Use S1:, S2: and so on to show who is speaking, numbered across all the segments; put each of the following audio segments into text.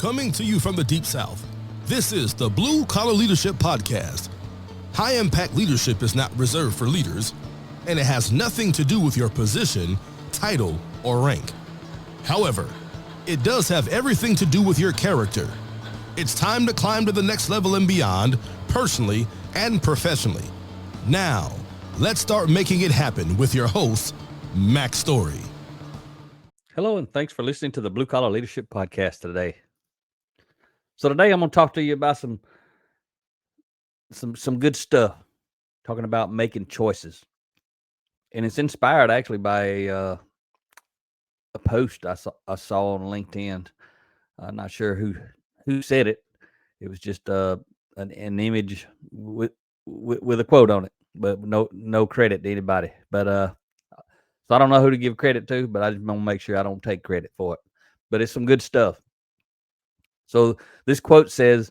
S1: Coming to you from the Deep South, this is the Blue Collar Leadership Podcast. High-impact leadership is not reserved for leaders, and it has nothing to do with your position, title, or rank. However, it does have everything to do with your character. It's time to climb to the next level and beyond, personally and professionally. Now, let's start making it happen with your host, Mack Story.
S2: Hello, and thanks for listening to the Blue Collar Leadership Podcast today. So today I'm going to talk to you about some good stuff, talking about making choices. And it's inspired actually by a post I saw on LinkedIn. I'm not sure who said it. It was just an image with a quote on it, but no credit to anybody. But so I don't know who to give credit to, but I just want to make sure I don't take credit for it. But it's some good stuff. So this quote says,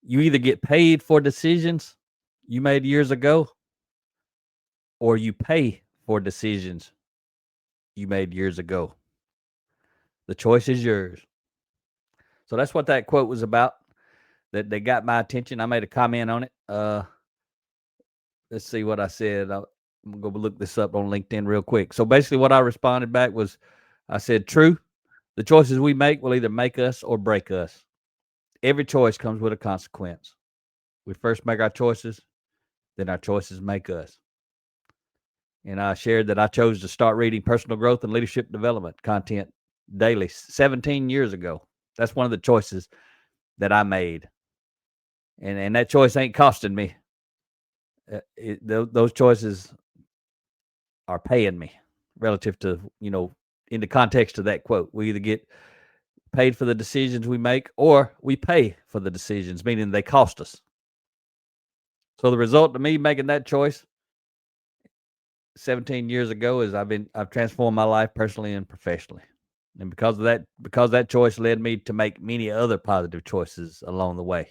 S2: you either get paid for decisions you made years ago, or you pay for decisions you made years ago. The choice is yours. So that's what that quote was about. That they got my attention. I made a comment on it. Let's see what I said. I'm going to go look this up on LinkedIn real quick. So basically what I responded back was, I said, true. The choices we make will either make us or break us. Every choice comes with a consequence. We first make our choices, then our choices make us. And I shared that I chose to start reading personal growth and leadership development content daily 17 years ago. That's one of the choices that I made. And that choice ain't costing me. Those choices are paying me relative to, in the context of that quote. We either get paid for the decisions we make or we pay for the decisions, meaning they cost us. So the result of me making that choice 17 years ago is I've transformed my life personally and professionally. And because that choice led me to make many other positive choices along the way.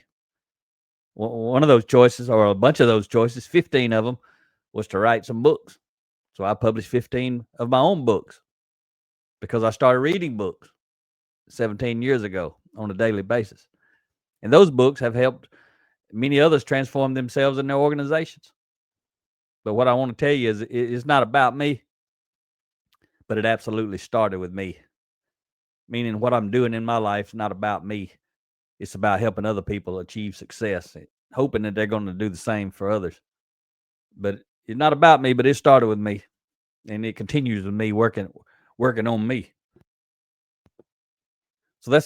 S2: One of those choices, or a bunch of those choices, 15 of them, was to write some books. So I published 15 of my own books because I started reading books 17 years ago on a daily basis. And those books have helped many others transform themselves and their organizations. But what I want to tell you is it's not about me, but it absolutely started with me. Meaning what I'm doing in my life is not about me. It's about helping other people achieve success, hoping that they're going to do the same for others. But it's not about me, but it started with me. And it continues with me working on me. So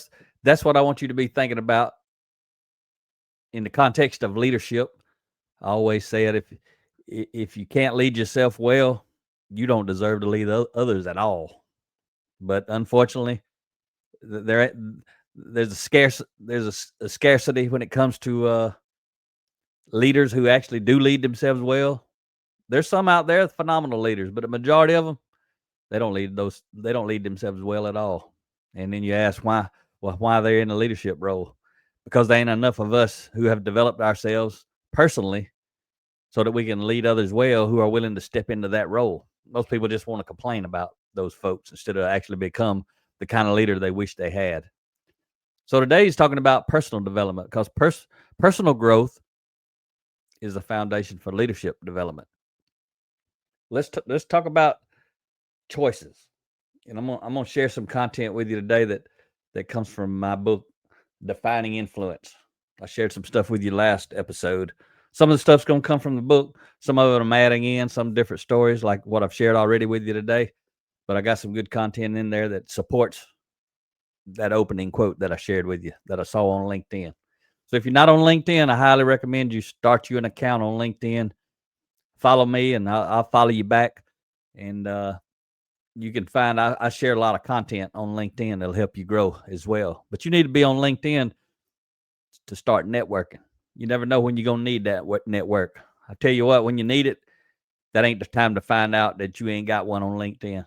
S2: that's what I want you to be thinking about in the context of leadership. I always say it, if you can't lead yourself well, you don't deserve to lead others at all. But unfortunately, there's a scarcity when it comes to leaders who actually do lead themselves well. There's some out there, phenomenal leaders, but the majority of them, they don't lead themselves well at all. And then you ask why they're in a leadership role. Because there ain't enough of us who have developed ourselves personally so that we can lead others well who are willing to step into that role. Most people just want to complain about those folks instead of actually become the kind of leader they wish they had. So today he's talking about personal development, because personal growth is the foundation for leadership development. Let's talk about choices. And I'm gonna share some content with you today that comes from my book, Defining Influence. I shared some stuff with you last episode. Some of the stuff's going to come from the book. Some of it I'm adding in, some different stories like what I've shared already with you today. But I got some good content in there that supports that opening quote that I shared with you that I saw on LinkedIn. So if you're not on LinkedIn, I highly recommend you start you an account on LinkedIn. Follow me and I'll follow you back. And you can find I share a lot of content on LinkedIn that'll help you grow as well. But you need to be on LinkedIn to start networking. You never know when you're going to need that network. I tell you what, when you need it, that ain't the time to find out that you ain't got one on LinkedIn.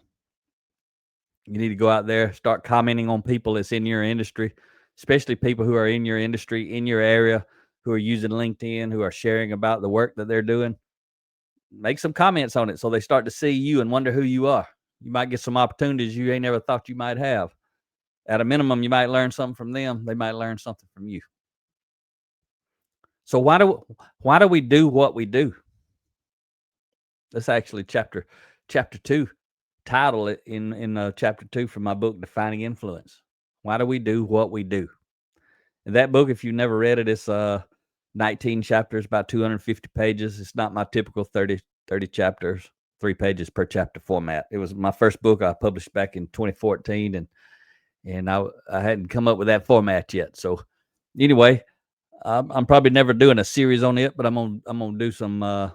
S2: You need to go out there, start commenting on people that's in your industry, especially people who are in your industry, in your area, who are using LinkedIn, who are sharing about the work that they're doing. Make some comments on it so they start to see you and wonder who you are. You might get some opportunities you ain't never thought you might have. At a minimum, you might learn something from them. They might learn something from you. So why do we do what we do? That's actually chapter 2, title it in chapter 2 from my book, Defining Influence. Why do we do what we do? And that book, if you've never read it, it's 19 chapters, about 250 pages. It's not my typical 30 chapters, 3 pages per chapter format. It was my first book I published back in 2014, and I hadn't come up with that format yet. So anyway, I'm probably never doing a series on it, but I'm gonna do some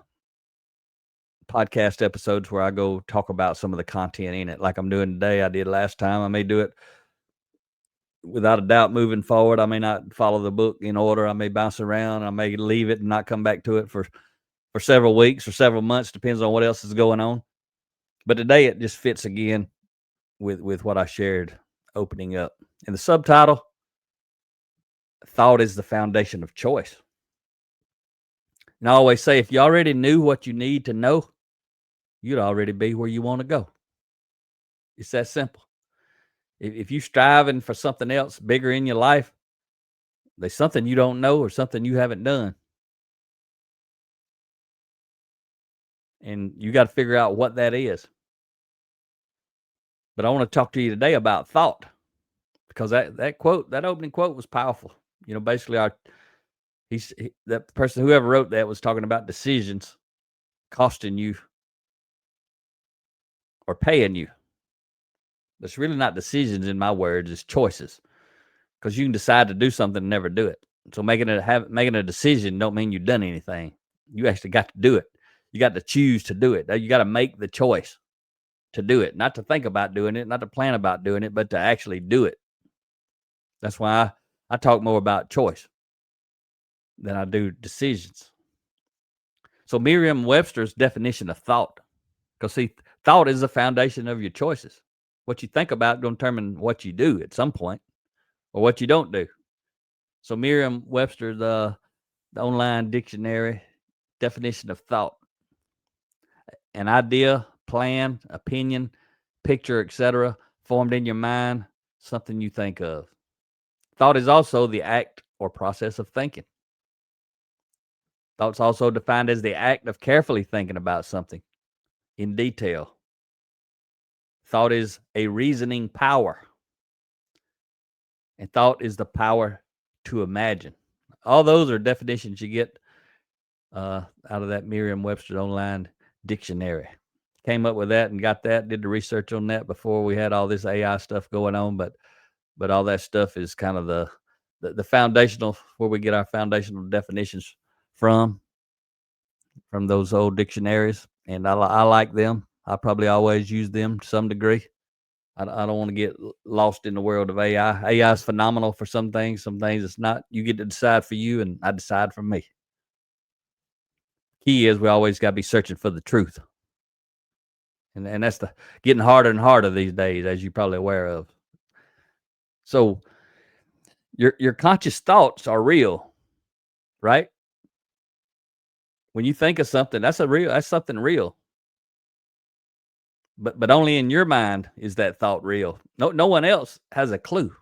S2: podcast episodes where I go talk about some of the content in it, like I'm doing today. I did last time. I may do it without a doubt moving forward. I may not follow the book in order. I may bounce around. I may leave it and not come back to it for several weeks or several months, depends on what else is going on. But today it just fits again with what I shared opening up. And the subtitle, Thought is the Foundation of Choice. And I always say, if you already knew what you need to know, you'd already be where you want to go. It's that simple. If you're striving for something else bigger in your life, there's something you don't know or something you haven't done. And you got to figure out what that is. But I want to talk to you today about thought, because that quote, that opening quote was powerful. You know, basically that person, whoever wrote that, was talking about decisions costing you or paying you. It's really not decisions in my words, it's choices. Because you can decide to do something and never do it. So making a decision don't mean you've done anything. You actually got to do it. You got to choose to do it. You got to make the choice to do it, not to think about doing it, not to plan about doing it, but to actually do it. That's why I talk more about choice than I do decisions. So Merriam-Webster's definition of thought, because see, thought is the foundation of your choices. What you think about will determine what you do at some point, or what you don't do. So Merriam-Webster, the online dictionary definition of thought: an idea, plan, opinion, picture, etc., formed in your mind, something you think of. Thought is also the act or process of thinking. Thought's also defined as the act of carefully thinking about something in detail. Thought is a reasoning power. And thought is the power to imagine. All those are definitions you get out of that Merriam-Webster online dictionary. Came up with that and got that, did the research on that before we had all this AI stuff going on, but all that stuff is kind of the foundational, where we get our foundational definitions from those old dictionaries, and I like them. I probably always use them to some degree. I don't want to get lost in the world of AI. AI is phenomenal for some things it's not. You get to decide for you, and I decide for me. Key is we always got to be searching for the truth. And that's getting harder and harder these days, as you're probably aware of. So your conscious thoughts are real, right? When you think of something, that's something real. But only in your mind is that thought real. No one else has a clue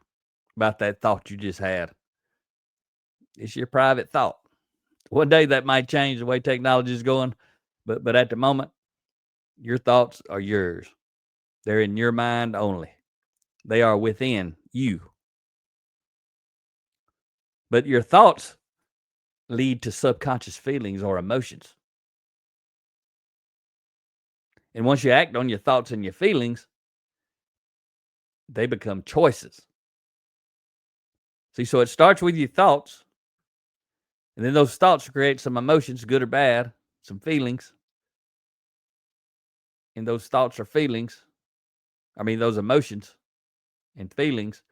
S2: about that thought you just had. It's your private thought. One day that might change the way technology is going, but at the moment, your thoughts are yours. They're in your mind only. They are within you. But your thoughts lead to subconscious feelings or emotions. And once you act on your thoughts and your feelings, they become choices. See, so it starts with your thoughts, and then those thoughts create some emotions, good or bad, some feelings. And those thoughts or feelings, those emotions and feelings,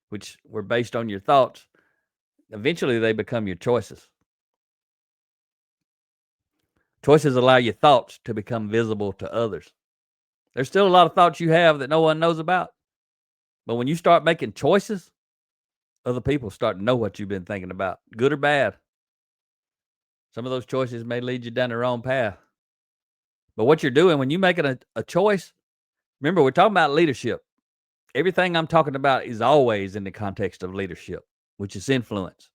S2: which were based on your thoughts, eventually they become your choices. Choices allow your thoughts to become visible to others. There's still a lot of thoughts you have that no one knows about. But when you start making choices, other people start to know what you've been thinking about, good or bad. Some of those choices may lead you down the wrong path. But what you're doing when you're making a choice, remember, we're talking about leadership. Everything I'm talking about is always in the context of leadership, which is influence.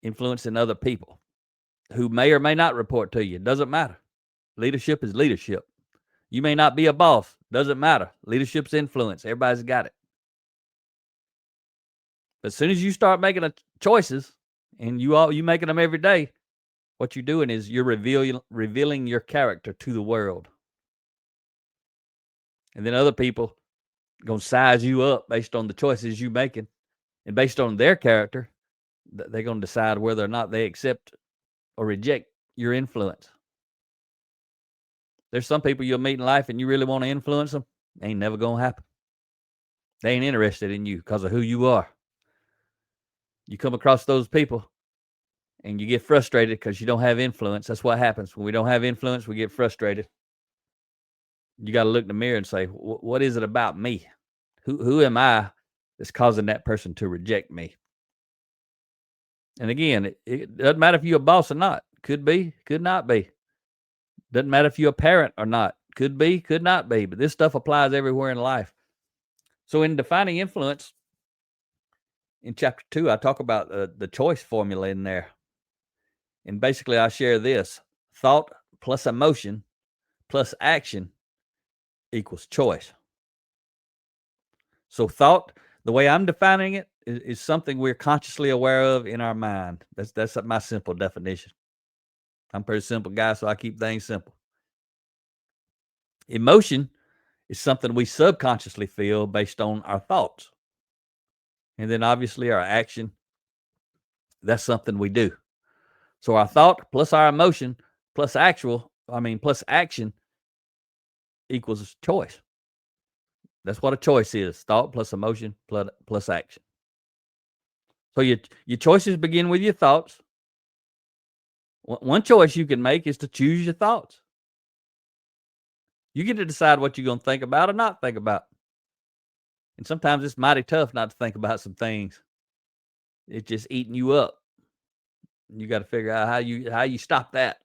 S2: Influencing other people who may or may not report to you. Doesn't matter. Leadership is leadership. You may not be a boss. Doesn't matter. Leadership's influence. Everybody's got it. But as soon as you start making choices, and you making them every day, what you're doing is you're revealing your character to the world. And then other people are going to size you up based on the choices you're making. And based on their character, they're going to decide whether or not they accept or reject your influence. There's some people you'll meet in life and you really want to influence them. Ain't never going to happen. They ain't interested in you because of who you are. You come across those people and you get frustrated because you don't have influence. That's what happens. When we don't have influence, we get frustrated. You got to look in the mirror and say, what is it about me? Who am I that's causing that person to reject me? And again, it doesn't matter if you're a boss or not. Could be, could not be. Doesn't matter if you're a parent or not. Could be, could not be. But this stuff applies everywhere in life. So in defining influence, in chapter 2, I talk about the choice formula in there. And basically, I share this. Thought plus emotion plus action equals choice. So thought, the way I'm defining it, is something we're consciously aware of in our mind. That's my simple definition. I'm a pretty simple guy, so I keep things simple. Emotion is something we subconsciously feel based on our thoughts. And then obviously our action, that's something we do. So our thought plus our emotion plus action equals choice. That's what a choice is. Thought plus emotion plus action. So your choices begin with your thoughts. One choice you can make is to choose your thoughts. You get to decide what you're going to think about or not think about. And sometimes it's mighty tough not to think about some things. It's just eating you up. You got to figure out how you stop that.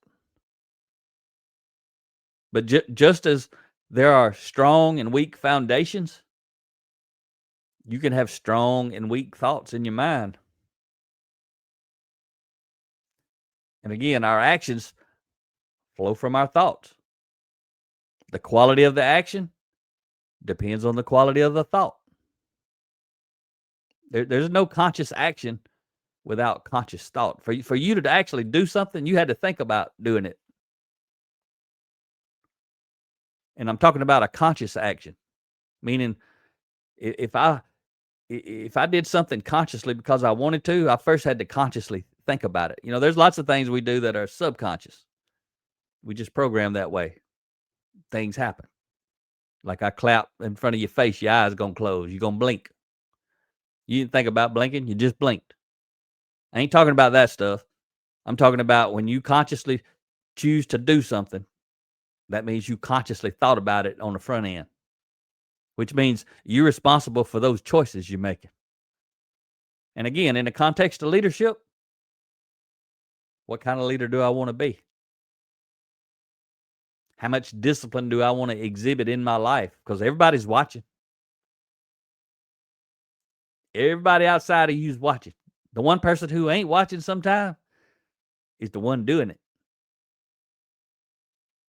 S2: But just as there are strong and weak foundations, you can have strong and weak thoughts in your mind. And again, our actions flow from our thoughts. The quality of the action depends on the quality of the thought. There's no conscious action without conscious thought. For you to actually do something, you had to think about doing it. And I'm talking about a conscious action, meaning if I did something consciously because I wanted to, I first had to consciously think about it. There's lots of things we do that are subconscious. We just program that way. Things happen. Like I clap in front of your face, your eyes gonna close. You're gonna blink. You didn't think about blinking, you just blinked. I ain't talking about that stuff. I'm talking about when you consciously choose to do something, that means you consciously thought about it on the front end, which means you're responsible for those choices you're making. And again, in the context of leadership, what kind of leader do I want to be? How much discipline do I want to exhibit in my life? Because everybody's watching. Everybody outside of you is watching. The one person who ain't watching sometimes is the one doing it.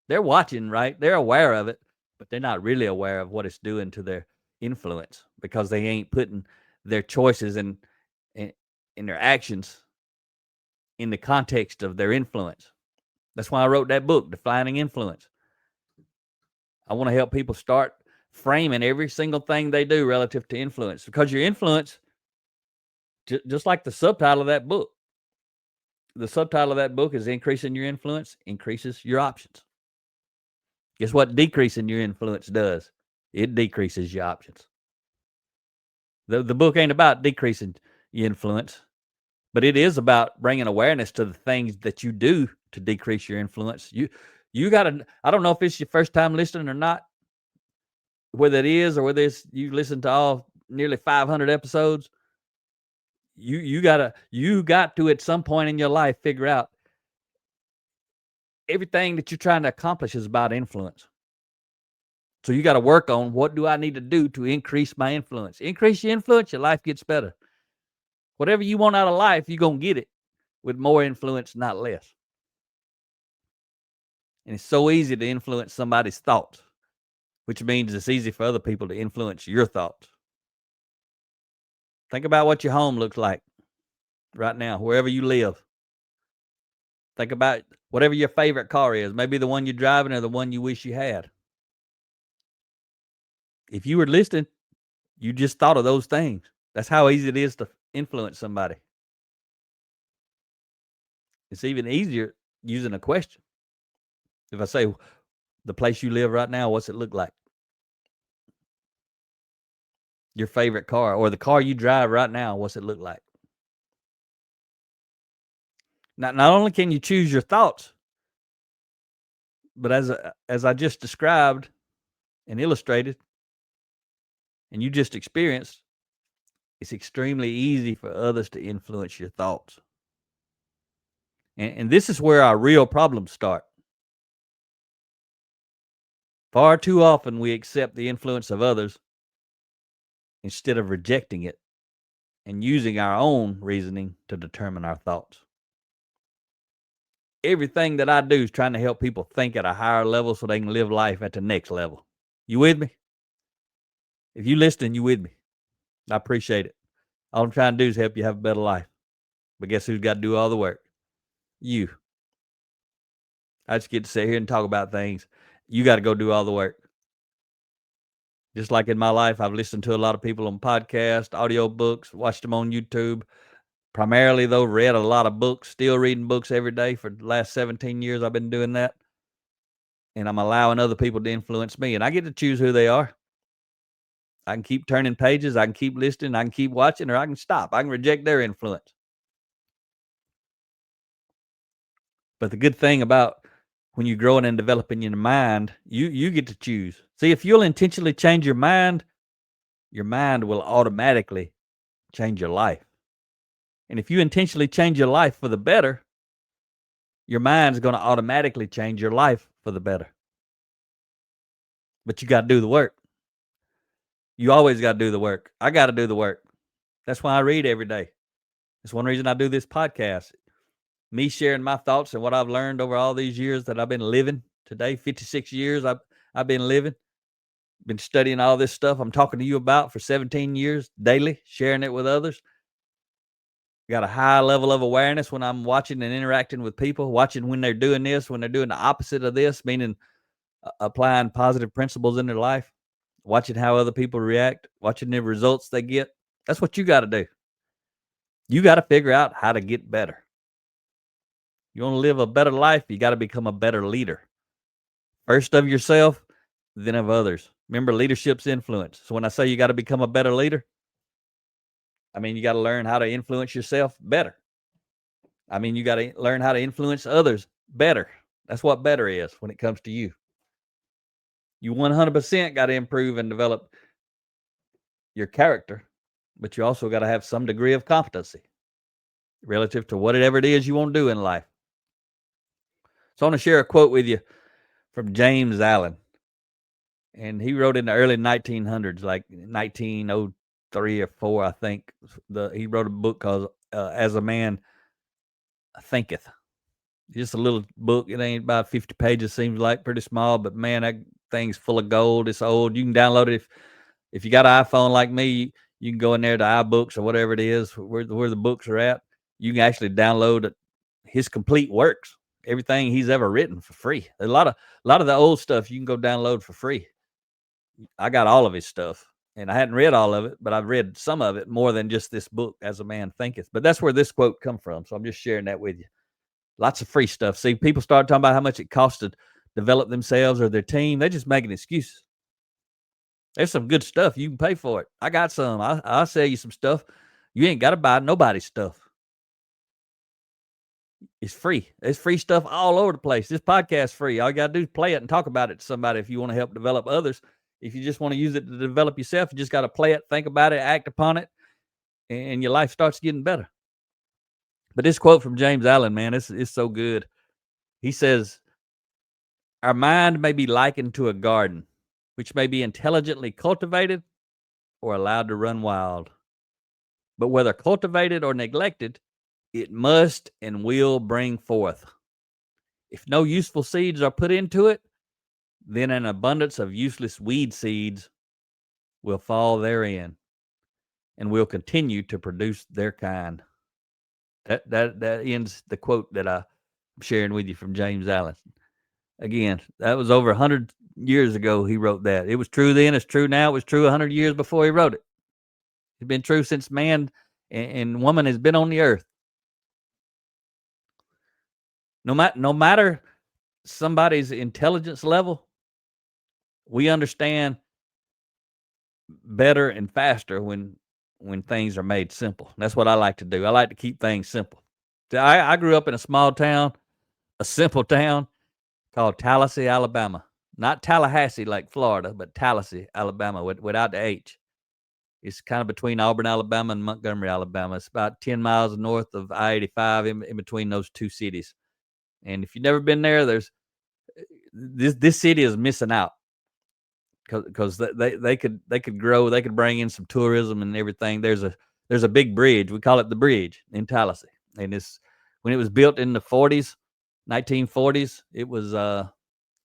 S2: They're watching, right? They're aware of it, but they're not really aware of what it's doing to their influence because they ain't putting their choices and their actions in the context of their influence. That's why I wrote that book, Defining Influence. I want to help people start framing every single thing they do relative to influence, because your influence, just like the subtitle of that book, the subtitle of that book is Increasing Your Influence Increases Your Options. Guess what decreasing your influence does? It decreases your options. The book ain't about decreasing your influence, but it is about bringing awareness to the things that you do to decrease your influence. You got to, I don't know if it's your first time listening or not, whether it is or whether it's you listen to all nearly 500 episodes. You got to at some point in your life figure out everything that you're trying to accomplish is about influence. So you got to work on, what do I need to do to increase my influence? Increase your influence, your life gets better. Whatever you want out of life, you're going to get it with more influence, not less. And it's so easy to influence somebody's thoughts, which means it's easy for other people to influence your thoughts. Think about what your home looks like right now, wherever you live. Think about whatever your favorite car is, maybe the one you're driving or the one you wish you had. If you were listening, you just thought of those things. That's how easy it is to influence somebody. It's even easier using a question. If I say, the place you live right now, what's it look like? Your favorite car, or the car you drive right now, what's it look like? Not only can you choose your thoughts, but as I just described and illustrated, and you just experienced, it's extremely easy for others to influence your thoughts. And this is where our real problems start. Far too often we accept the influence of others instead of rejecting it and using our own reasoning to determine our thoughts. Everything that I do is trying to help people think at a higher level so they can live life at the next level. You with me? If you listening, you with me. I appreciate it. All I'm trying to do is help you have a better life. But guess who's got to do all the work? You. I just get to sit here and talk about things. You got to go do all the work. Just like in my life, I've listened to a lot of people on podcasts, audio books, watched them on YouTube. Primarily, though, read a lot of books, still reading books every day for the last 17 years. I've been doing that. And I'm allowing other people to influence me. And I get to choose who they are. I can keep turning pages. I can keep listening. I can keep watching, or I can stop. I can reject their influence. But the good thing about when you're growing and developing your mind, you get to choose. See, if you'll intentionally change your mind will automatically change your life. And if you intentionally change your life for the better, your mind's going to automatically change your life for the better. But you got to do the work. You always got to do the work. I got to do the work. That's why I read every day. That's one reason I do this podcast. Me sharing my thoughts and what I've learned over all these years that I've been living today, 56 years I've been living, been studying all this stuff I'm talking to you about for 17 years daily, sharing it with others. Got a high level of awareness when I'm watching and interacting with people, watching when they're doing this, when they're doing the opposite of this, meaning applying positive principles in their life, watching how other people react, watching the results they get. That's what you got to do. You got to figure out how to get better. You want to live a better life, you got to become a better leader. First of yourself, then of others. Remember, leadership's influence. So when I say you got to become a better leader, I mean, you got to learn how to influence yourself better. I mean, you got to learn how to influence others better. That's what better is when it comes to you. You 100% got to improve and develop your character, but you also got to have some degree of competency relative to whatever it is you want to do in life. So I want to share a quote with you from James Allen. And he wrote in the early 1900s, like 1903 or 4, I think. He wrote a book called As a Man Thinketh. Just a little book. It ain't about 50 pages, seems like, pretty small. But, man, that thing's full of gold. It's old. You can download it. If you got an iPhone like me, you can go in there to iBooks or whatever it is, where the books are at. You can actually download his complete works, everything he's ever written, for free. A lot of the old stuff you can go download for free. I got all of his stuff, and I hadn't read all of it, but I've read some of it more than just this book, As a Man Thinketh. But that's where this quote come from, so I'm just sharing that with you. Lots of free stuff. See, people start talking about how much it costs to develop themselves or their team. They're just making excuses. There's some good stuff. You can pay for it. I got some. I'll sell you some stuff. You ain't got to buy nobody's stuff. It's free. There's free stuff all over the place. This podcast's free. All you got to do is play it and talk about it to somebody if you want to help develop others. If you just want to use it to develop yourself, you just got to play it, think about it, act upon it, and your life starts getting better. But this quote from James Allen, man, it's so good. He says, our mind may be likened to a garden, which may be intelligently cultivated or allowed to run wild. But whether cultivated or neglected, it must and will bring forth. If no useful seeds are put into it, then an abundance of useless weed seeds will fall therein and will continue to produce their kind. That ends the quote that I'm sharing with you from James Allen. Again, that was over 100 years ago he wrote that. It was true then, it's true now, it was true 100 years before he wrote it. It's been true since man and woman has been on the earth. No matter somebody's intelligence level, we understand better and faster when things are made simple. That's what I like to do. I like to keep things simple. I grew up in a small town, a simple town called Tallassee, Alabama. Not Tallahassee like Florida, but Tallassee, Alabama, without the H. It's kind of between Auburn, Alabama, and Montgomery, Alabama. It's about 10 miles north of I-85, in between those two cities. And if you've never been there, this city is missing out because they could grow, they could bring in some tourism and everything. There's a big bridge. We call it the bridge in Tallassee, and when it was built in the 1940s, it was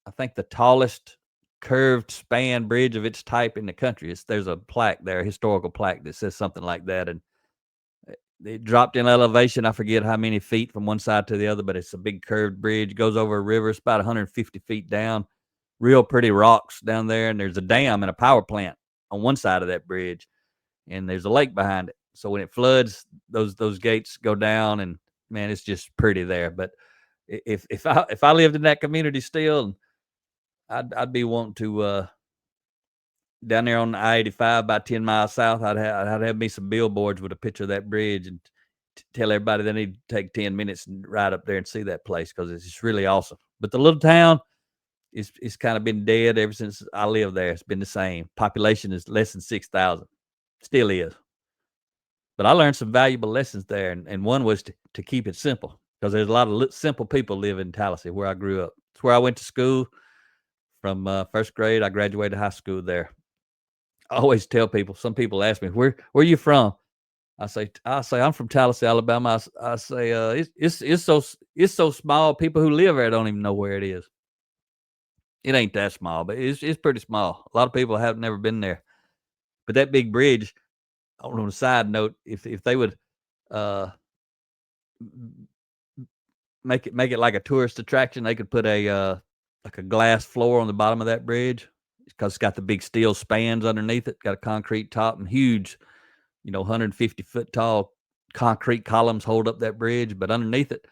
S2: I think the tallest curved span bridge of its type in the country. There's a plaque there, a historical plaque that says something like that, and it dropped in elevation. I forget how many feet from one side to the other, but it's a big curved bridge. It goes over a river. It's about 150 feet down. Real pretty rocks down there, and there's a dam and a power plant on one side of that bridge, and there's a lake behind it. So when it floods, those gates go down, and man, it's just pretty there. But if I lived in that community still, I'd be wanting to down there on the I-85 about 10 miles south. I'd have me some billboards with a picture of that bridge and tell everybody they need to take 10 minutes and ride up there and see that place because it's just really awesome. But the little town it's kind of been dead ever since I lived there. It's been the same. Population is less than 6,000. Still is. But I learned some valuable lessons there, and one was to keep it simple because there's a lot of simple people live in Tallassee where I grew up. It's where I went to school from first grade. I graduated high school there. I always tell people, some people ask me, where are you from? I say I'm from Tallassee, Alabama. I say it's so small. People who live there don't even know where it is. It ain't that small, but it's pretty small. A lot of people have never been there. But that big bridge, on a side note, if they would make it like a tourist attraction, they could put a like a glass floor on the bottom of that bridge because it's got the big steel spans underneath it, got a concrete top and huge, 150 foot tall concrete columns hold up that bridge. But underneath it,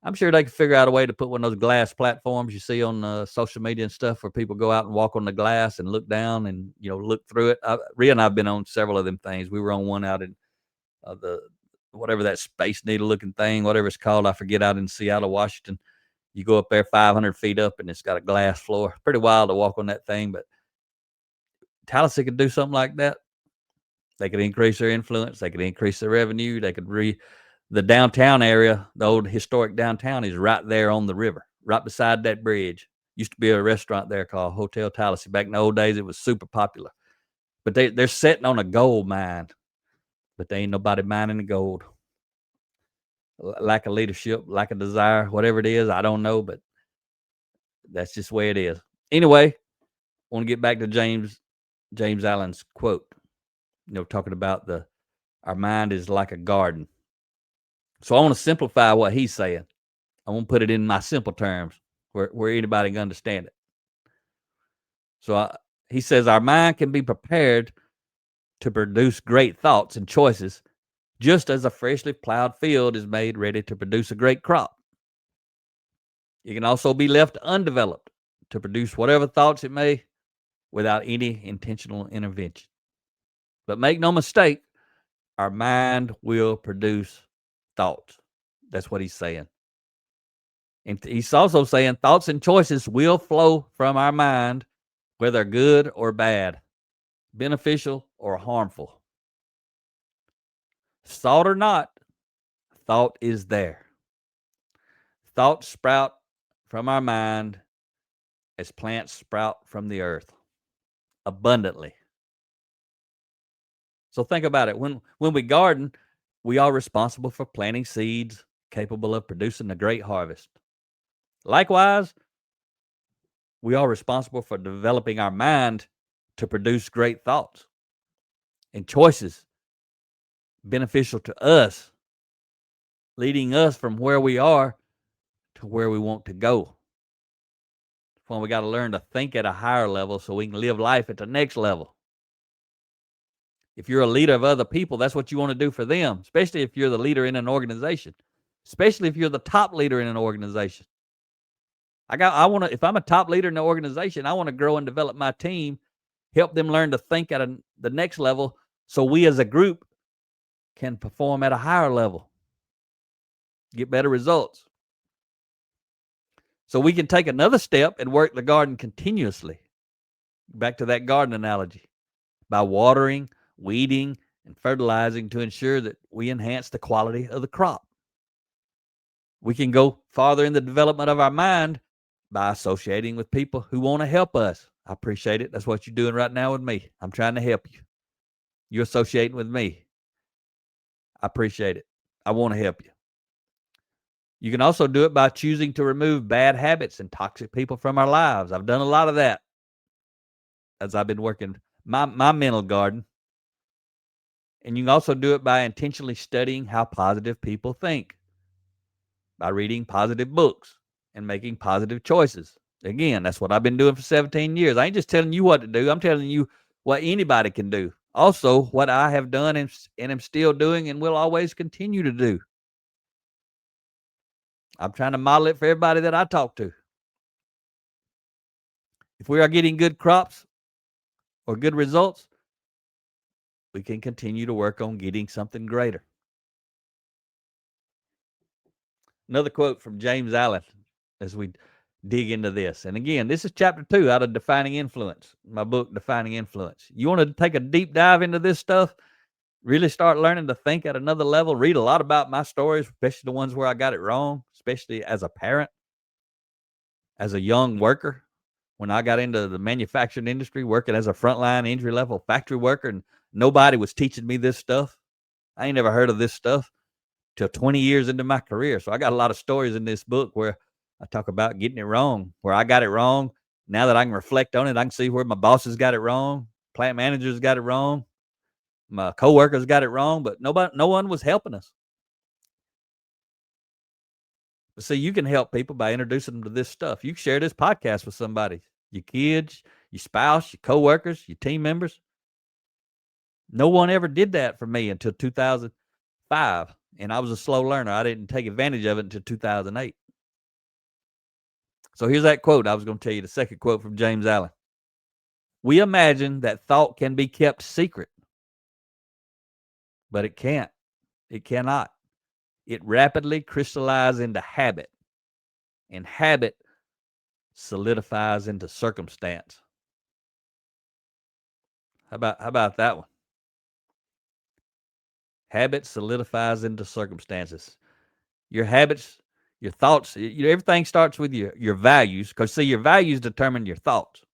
S2: I'm sure they could figure out a way to put one of those glass platforms you see on social media and stuff where people go out and walk on the glass and look down and, look through it. Rhea and I have been on several of them things. We were on one out in whatever that Space Needle looking thing, whatever it's called, I forget, out in Seattle, Washington. You go up there 500 feet up and it's got a glass floor. Pretty wild to walk on that thing, but Tallassee could do something like that. They could increase their influence. They could increase their revenue. They could the downtown area, the old historic downtown is right there on the river, right beside that bridge. Used to be a restaurant there called Hotel Tallassee. Back in the old days, it was super popular. But they're sitting on a gold mine, but they ain't nobody mining the gold. Lack of leadership, lack of desire, whatever it is, I don't know, but that's just the way it is. Anyway, I want to get back to James Allen's quote, talking about our mind is like a garden. So I want to simplify what he's saying. I want to put it in my simple terms where anybody can understand it. So he says our mind can be prepared to produce great thoughts and choices, just as a freshly plowed field is made ready to produce a great crop. It can also be left undeveloped to produce whatever thoughts it may without any intentional intervention. But make no mistake, our mind will produce thoughts. That's what he's saying. And he's also saying thoughts and choices will flow from our mind, whether good or bad, beneficial or harmful. Thought or not, thought is there. Thoughts sprout from our mind as plants sprout from the earth. abundantly. So think about it. When we garden, we are responsible for planting seeds capable of producing a great harvest. Likewise, we are responsible for developing our mind to produce great thoughts and choices beneficial to us, leading us from where we are to where we want to go. That's why we got to learn to think at a higher level so we can live life at the next level. If you're a leader of other people, that's what you want to do for them, especially if you're the leader in an organization, especially if you're the top leader in an organization. If I'm a top leader in an organization, I want to grow and develop my team, help them learn to think at the next level so we as a group can perform at a higher level, get better results. So we can take another step and work the garden continuously. Back to that garden analogy. By watering, weeding, and fertilizing to ensure that we enhance the quality of the crop. We can go farther in the development of our mind by associating with people who want to help us. I appreciate it. That's what you're doing right now with me. I'm trying to help you. You're associating with me. I appreciate it. I want to help you. You can also do it by choosing to remove bad habits and toxic people from our lives. I've done a lot of that as I've been working my mental garden. And you can also do it by intentionally studying how positive people think, by reading positive books and making positive choices. Again, that's what I've been doing for 17 years. I ain't just telling you what to do. I'm telling you what anybody can do. Also, what I have done and am still doing and will always continue to do. I'm trying to model it for everybody that I talk to. If we are getting good crops or good results, we can continue to work on getting something greater. Another quote from James Allen as we dig into this. And again, this is chapter 2 out of Defining Influence, my book, Defining Influence. You want to take a deep dive into this stuff, really start learning to think at another level, read a lot about my stories, especially the ones where I got it wrong, especially as a parent, as a young worker. When I got into the manufacturing industry, working as a frontline entry-level factory worker, and nobody was teaching me this stuff. I ain't never heard of this stuff till 20 years into my career. So I got a lot of stories in this book where I talk about getting it wrong, where I got it wrong. Now that I can reflect on it, I can see where my bosses got it wrong, plant managers got it wrong, my coworkers got it wrong, but no one was helping us. But see, you can help people by introducing them to this stuff. You can share this podcast with somebody, your kids, your spouse, your coworkers, your team members. No one ever did that for me until 2005. And I was a slow learner. I didn't take advantage of it until 2008. So here's that quote I was going to tell you, the second quote from James Allen. We imagine that thought can be kept secret, but it can't. It cannot. It rapidly crystallizes into habit, and habit solidifies into circumstance. How about that one? Habit solidifies into circumstances. Your habits, your thoughts, everything starts with your values, because see, your values determine your thoughts.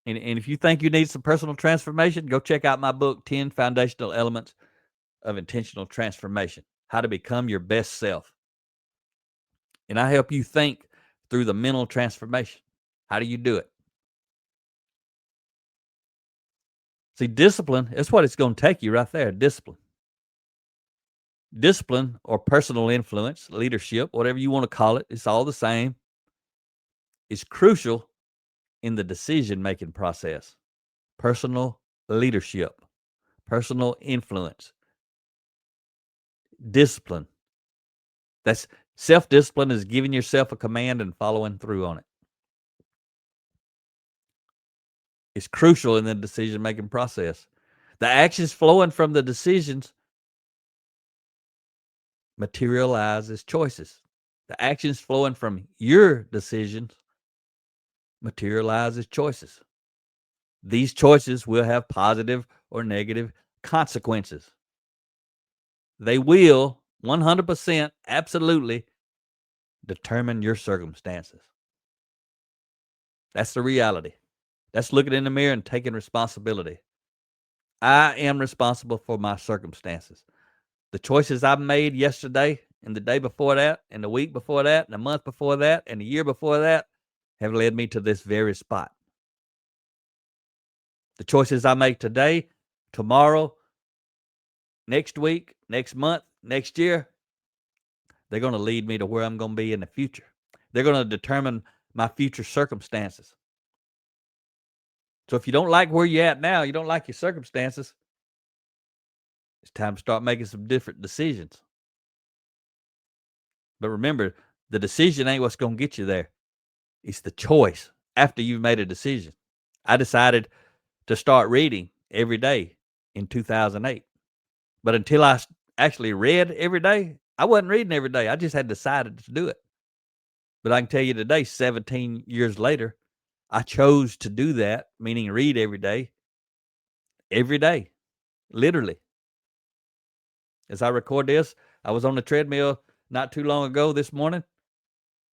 S2: And if you think you need some personal transformation, go check out my book, 10 Foundational Elements of Intentional Transformation, How to Become Your Best Self. And I help you think through the mental transformation. How do you do it? See, discipline, that's what it's going to take you right there, discipline. Discipline or personal influence, leadership, whatever you want to call it, it's all the same. It's crucial in the decision-making process. Personal leadership, personal influence, discipline. That's self-discipline is giving yourself a command and following through on it. It's crucial in the decision-making process. The actions flowing from the decisions materialize as choices. The actions flowing from your decisions materialize as choices. These choices will have positive or negative consequences. They will 100% absolutely determine your circumstances. That's the reality. That's looking in the mirror and taking responsibility. I am responsible for my circumstances. The choices I made yesterday and the day before that and the week before that and the month before that and the year before that have led me to this very spot. The choices I make today, tomorrow, next week, next month, next year, they're going to lead me to where I'm going to be in the future. They're going to determine my future circumstances. So if you don't like where you're at now, you don't like your circumstances, it's time to start making some different decisions. But remember, the decision ain't what's going to get you there. It's the choice after you've made a decision. I decided to start reading every day in 2008. But until I actually read every day, I wasn't reading every day. I just had decided to do it. But I can tell you today, 17 years later, I chose to do that, meaning read every day, literally. As I record this, I was on the treadmill not too long ago this morning,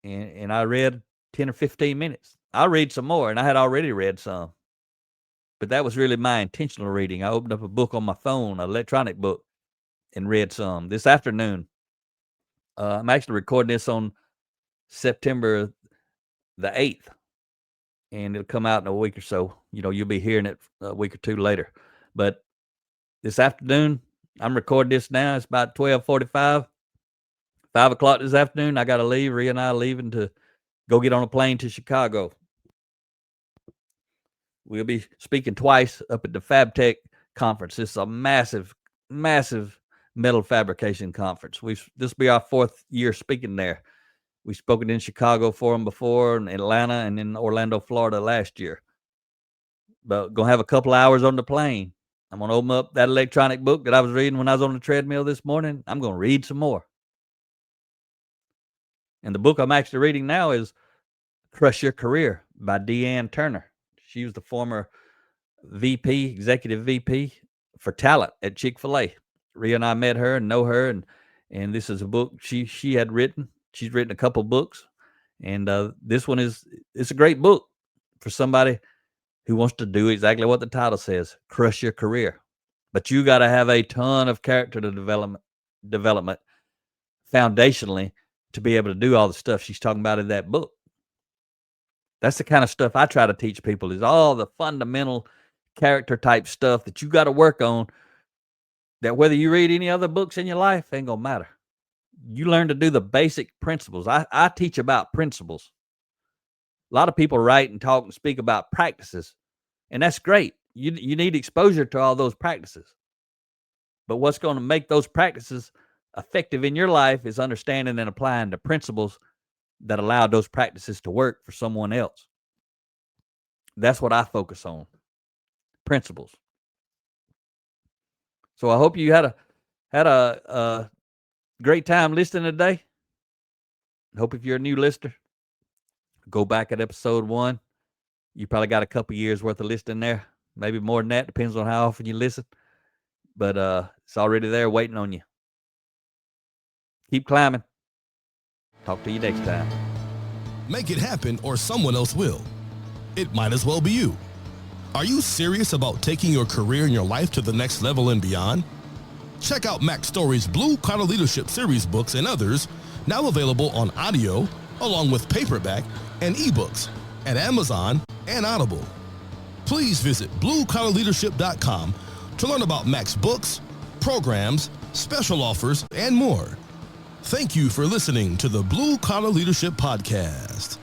S2: and I read 10 or 15 minutes. I'll read some more, and I had already read some. But that was really my intentional reading. I opened up a book on my phone, an electronic book, and read some. This afternoon, I'm actually recording this on September the 8th, and it'll come out in a week or so. You'll be hearing it a week or two later. But this afternoon, I'm recording this now. It's about 12:45, 5 o'clock this afternoon. I got to leave. Rhea and I are leaving to go get on a plane to Chicago. We'll be speaking twice up at the FabTech conference. It's a massive, massive metal fabrication conference. This will be our 4th year speaking there. We've spoken in Chicago for them before, in Atlanta, and in Orlando, Florida last year. But going to have a couple hours on the plane. I'm going to open up that electronic book that I was reading when I was on the treadmill this morning. I'm going to read some more. And the book I'm actually reading now is Crush Your Career by Deanne Turner. She was the former VP, executive VP for talent at Chick-fil-A. Rhea and I met her and know her, and this is a book she had written. She's written a couple books, and this one it's a great book for somebody who wants to do exactly what the title says, crush your career. But you got to have a ton of character development foundationally to be able to do all the stuff she's talking about in that book. That's the kind of stuff I try to teach people, is all the fundamental character type stuff that you got to work on, that whether you read any other books in your life ain't going to matter. You learn to do the basic principles. I teach about principles. A lot of people write and talk and speak about practices, and that's great. You need exposure to all those practices. But what's going to make those practices effective in your life is understanding and applying the principles that allow those practices to work for someone else. That's what I focus on, principles. So I hope you had a great time listening today. I hope if you're a new listener, go back at episode 1. You probably got a couple years worth of listening there, maybe more than that. Depends on how often you listen. But it's already there waiting on you. Keep climbing. Talk to you next time.
S1: Make it happen, or someone else will. It might as well be you. Are you serious about taking your career and your life to the next level and beyond? Check out Mack Story's Blue Collar Leadership Series books and others, now available on audio, along with paperback and ebooks at Amazon and Audible. Please visit bluecollarleadership.com to learn about Mack's books, programs, special offers, and more. Thank you for listening to the Blue Collar Leadership Podcast.